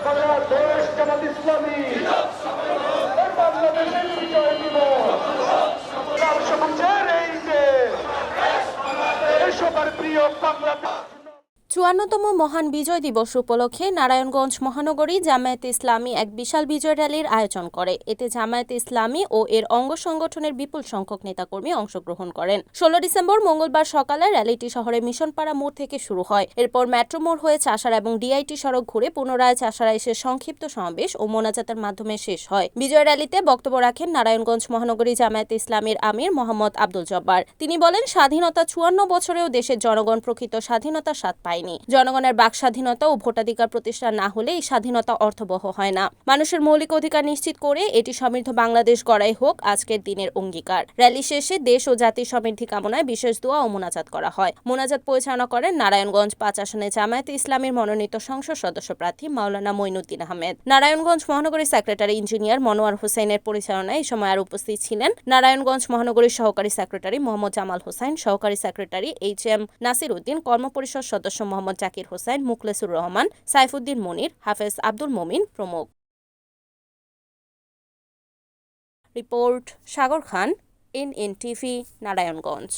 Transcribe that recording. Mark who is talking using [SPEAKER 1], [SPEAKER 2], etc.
[SPEAKER 1] বাংলাদেশ জামাত ইসলামী বাংলাদেশের বিজয় দিবস সমাজের এই যে সবার প্রিয় বাংলাদেশ
[SPEAKER 2] ৫৪তম মহান বিজয় দিবস উপলক্ষে নারায়ণগঞ্জ মহানগরী জামায়াতে ইসলামী এক বিশাল বিজয় র্যালির আয়োজন করে। এতে জামায়াতে ইসলামী ও এর অঙ্গ সংগঠনের বিপুল সংখ্যক নেতাকর্মী অংশগ্রহণ করেন। ১৬ ডিসেম্বর মঙ্গলবার সকালে র্যালিটি শহরে মিশনপাড়া মোড় থেকে শুরু হয়। এরপর মেট্রো মোড় হয়ে চাষাড়া এবং ডিআইটি সড়ক ঘুরে পুনরায় চাষাড়া এসে সংক্ষিপ্ত সমাবেশ ও মোনাজাতের মাধ্যমে শেষ হয়। বিজয় র্যালিতে বক্তব্য রাখেন নারায়ণগঞ্জ মহানগরী জামায়াতে ইসলামীর আমির মোহাম্মদ আব্দুল জব্বার। তিনি বলেন, স্বাধীনতা ৫৪ বছরেও দেশের জনগণ প্রকৃত স্বাধীনতার স্বাদ পায়নি। জনগণের বাক স্বাধীনতা ও ভোটাধিকার প্রতিষ্ঠা না হলে এই স্বাধীনতা অর্থবহ হয় না। মানুষের মৌলিক অধিকার নিশ্চিত করে এটি সমৃদ্ধ বাংলাদেশ গড়াই হোক আজকের দিনের অঙ্গীকার। র্যালি শেষে দেশ ও জাতির সমৃদ্ধি কামনায় বিশেষ দোয়া ও মোনাজাত করা হয়। মোনাজাত পরিচালনা করেন নারায়ণগঞ্জ ৫ আসনে জামায়াতে ইসলামীর মনোনীত সংসদ সদস্য প্রার্থী মাওলানা মঈনুদ্দিন আহমেদ। নারায়ণগঞ্জ মহানগরী সেক্রেটারি ইঞ্জিনিয়ার মনোয়ার হোসেনের পরিচালনায় এই সময় আর উপস্থিত ছিলেন নারায়ণগঞ্জ মহানগরীর সহকারী সেক্রেটারি মোহাম্মদ জামাল হোসেন, সহকারী সেক্রেটারি এইচ.এম. নাসির উদ্দিন, কর্মপরিষদ সদস্য মোহাম্মদ জাকির হোসেন, মুখলেসুর রহমান, সাইফুদ্দিন মনির, হাফেজ আব্দুল মমিন প্রমুখ। রিপোর্ট সাগর খান, NNTV, নারায়ণগঞ্জ।